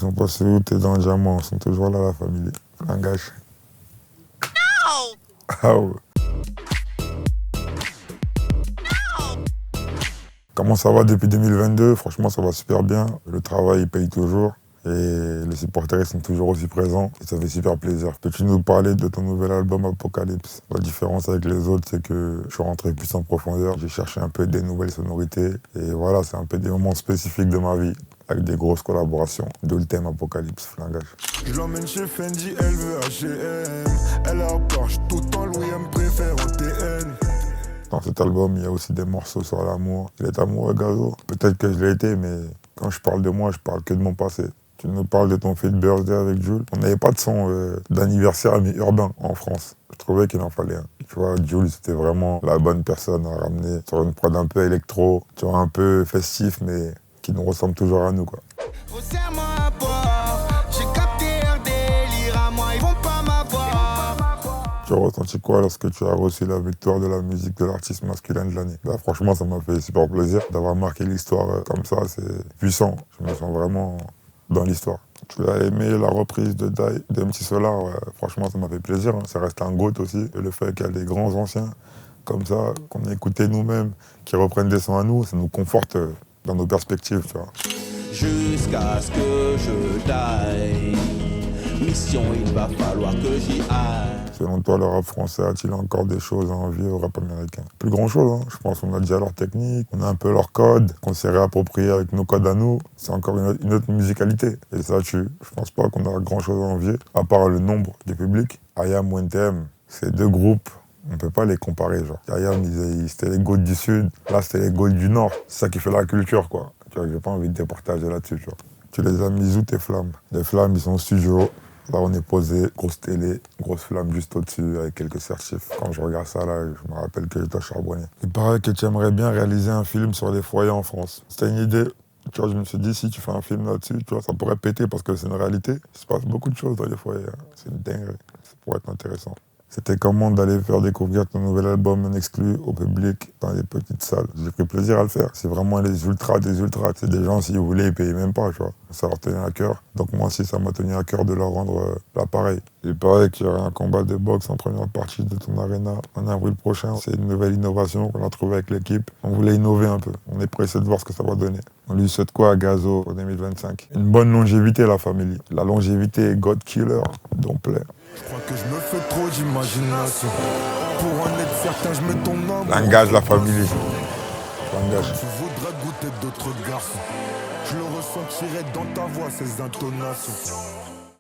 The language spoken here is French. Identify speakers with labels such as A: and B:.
A: Ils sont passés où t'es dans le diamant, ils sont toujours là la famille. Langage.
B: No!
A: Ah ouais. Comment ça va depuis 2022? Franchement, ça va super bien. Le travail, il paye toujours. Et les supporters sont toujours aussi présents. Et ça fait super plaisir. Peux-tu nous parler de ton nouvel album Apocalypse? La différence avec les autres, c'est que je suis rentré plus en profondeur. J'ai cherché un peu des nouvelles sonorités. Et voilà, c'est un peu des moments spécifiques de ma vie. Avec des grosses collaborations. D'où le thème Apocalypse, Flingage.
C: Je l'emmène chez Fendi, elle veut H&M. Elle a peur, tout en Louis, elle me préfère en TN.
A: Dans cet album, il y a aussi des morceaux sur l'amour. Il est amoureux, Gazo. Peut-être que je l'ai été, mais quand je parle de moi, je parle que de mon passé. Tu nous parles de ton feat birthday avec Jules. On n'avait pas de son d'anniversaire, mais urbain, en France. Je trouvais qu'il en fallait un. Tu vois, Jules, c'était vraiment la bonne personne à ramener sur une prod un peu électro, tu vois, un peu festif, mais qui nous ressemble toujours à nous, quoi. Tu as ressenti quoi lorsque tu as reçu la victoire de la musique de l'artiste masculin de l'année? Bah, franchement, ça m'a fait super plaisir d'avoir marqué l'histoire comme ça. C'est puissant. Je me sens vraiment dans l'histoire. Tu as aimé la reprise de Die de MC Solar? Ouais, franchement, ça m'a fait plaisir. Ça reste un GOAT aussi. Et le fait qu'il y a des grands anciens comme ça, qu'on a écouté nous-mêmes, qui reprennent des sons à nous, ça nous conforte dans nos perspectives, tu vois.
D: Jusqu'à ce que je die. Mission, il va falloir que j'y aille.
A: Selon toi, le rap français a-t-il encore des choses à envier au rap américain? Plus grand-chose, hein. Je pense qu'on a déjà leur technique, on a un peu leur code, qu'on s'est réapproprié avec nos codes à nous. C'est encore une autre musicalité. Et ça tue. Je pense pas qu'on a grand-chose à envier, à part le nombre du public. IAM ou NTM, c'est deux groupes, on peut pas les comparer. Genre. IAM, c'était les GOAT du Sud, là, c'était les GOAT du Nord. C'est ça qui fait la culture, quoi. Tu vois, j'ai pas envie de départager là-dessus, tu vois. Tu les as mis où, tes flammes? Les flammes, ils sont au studio. Là, on est posé, grosse télé, grosse flamme juste au-dessus avec quelques certifs. Quand je regarde ça, là, je me rappelle que je dois charbonner. Il paraît que tu aimerais bien réaliser un film sur les foyers en France. C'était une idée. Tu vois, je me suis dit, si tu fais un film là-dessus, tu vois, ça pourrait péter parce que c'est une réalité. Il se passe beaucoup de choses dans les foyers. Hein. C'est une dinguerie. Ça pourrait être intéressant. C'était comment d'aller faire découvrir ton nouvel album en exclu au public dans les petites salles. J'ai pris plaisir à le faire. C'est vraiment les ultras des ultras. C'est des gens, s'ils voulaient, ils payaient même pas, tu vois. Ça leur tenait à cœur. Donc moi aussi, ça m'a tenu à cœur de leur rendre l'appareil. Il paraît qu'il y aura un combat de boxe en première partie de ton arena en avril prochain. C'est une nouvelle innovation qu'on a trouvée avec l'équipe. On voulait innover un peu. On est pressé de voir ce que ça va donner. On lui souhaite quoi à Gazo pour 2025? Une bonne longévité, la famille. La longévité est God Killer, donc plaît.
C: Je crois que je me fais trop d'imagination. Pour en être certain, je mets ton nom.
A: Langage, la famille. Langage.
C: Tu voudrais goûter d'autres garçons. Je le ressentirai dans ta voix, ces intonations.